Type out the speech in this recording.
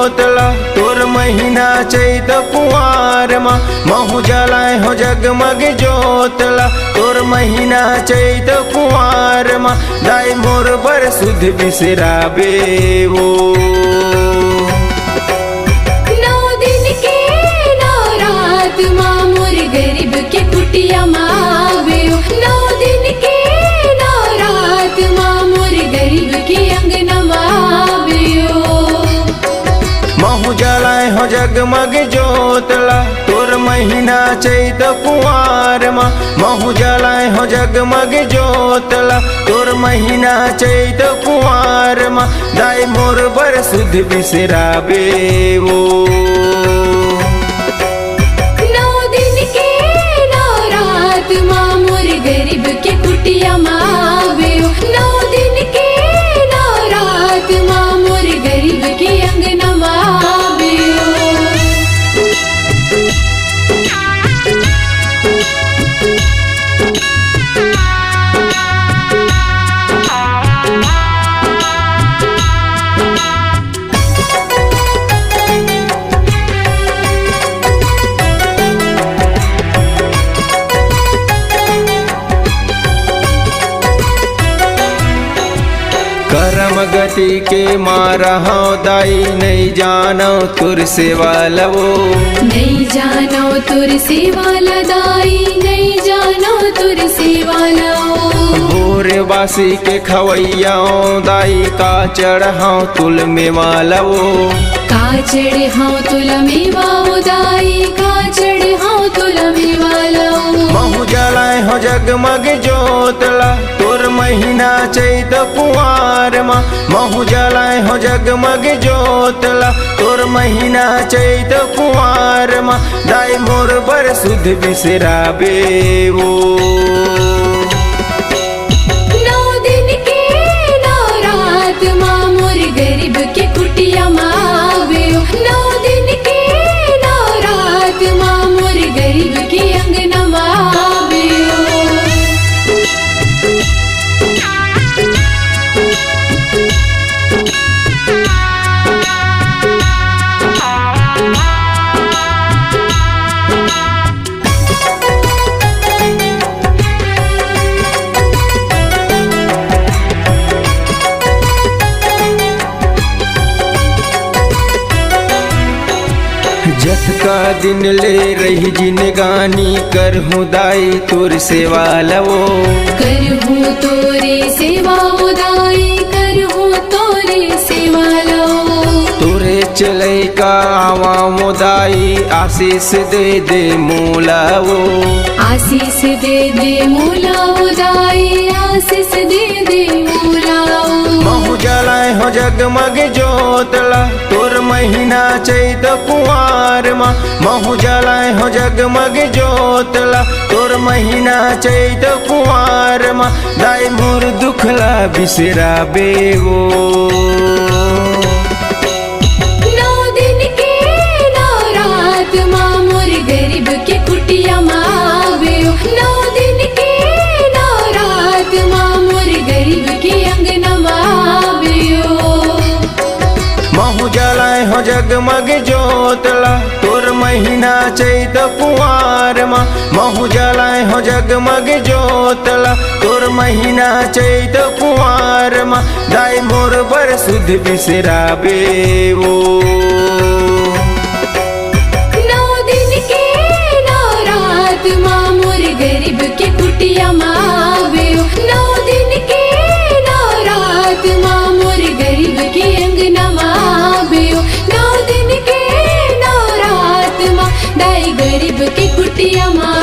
जोतला तोर महीना चैत कुंवार मा महू जलाए हो जगमग जोतला तोर महीना चैत कुंवार मा दाई मोर बर सुध बिसराबे वो। नौ दिन के नौ रात माँ मोर गरीब के कुटिया मावे। नौ दिन के नौ रात माँ मोर गरीब के अंगना मावे। महू जलाए हो जगमग जोतला तोर महीना चैत कुंवार मा महू जलाए हो जगमग जोतला तोर महीना चैत कुंवार मा दाई मोर बर सुध बिसराबे वो। नौ दिन के नौ रात माँ मोर गरीब के कुटिया मावे। नौ दिन के नौ रात माँ मोर गरीब के अंगना मावे। करम गति के मारा हूँ दाई नहीं जानो तुर सेवा लवो। नहीं जानो तुर सेवा दाई नहीं जानो तुर सेवा लो। भोरे बासी के खवैया दाई का चढ़ाओ तुल में मालवो। का चढ़े हाँ तुल मेवा दाई का चढ़े हाँ तुल मेवा लो। महू जलाए हो जगमग जोतला तोर महीना चैत कुंवार मा महू जलाए हो जगमग जोतला तोर महीना चैत कुंवार मा दाई मोर बर सुध बिसराबे वो। नौ दिन के नौ रात माँ मोर गरीब के कुटिया मावे। नौ दिन के नौ रात माँ मोर गरीब के अंगना मावे। जथ का दिन ले रही जिनगानी करहूँ दाई तोर सेवा लवो। करहूँ तोरे सेवा दाई करहूँ तोरे सेवा लो। तोरे चले का आवा मोदाई आशीष दे मूला वो। आशीष दे मूला दाई आशीष दे मूला। महू जलाए हो जगमग जोतला तोर महीना चैत कुंवार मा महू जलाए हो जगमग जोतला तोर महीना चैत कुंवार मा दाई मोर दुखला बिसराबे वो। नौ दिन के नौ रात माँ मोर गरीब के कुटिया मावे। नौ दिन के नौ रात माँ मोर गरीब के अंगना मावे। महू जलाए हो जगमग जोतला तोर महीना चैत कुंवार मा महू जलाए हो जगमग जोतला तोर महीना चैत कुंवार मा दाई मोर बर सुध बिसराबे वो। नौ दिन के नौ रात माँ मोर गरीब के कुटिया मावे। नौ दिन के नौ रात माँ मोर गरीब के अंगना मावे। नौ दिन के नौ रात माँ दाई गरीब के कुटिया माँ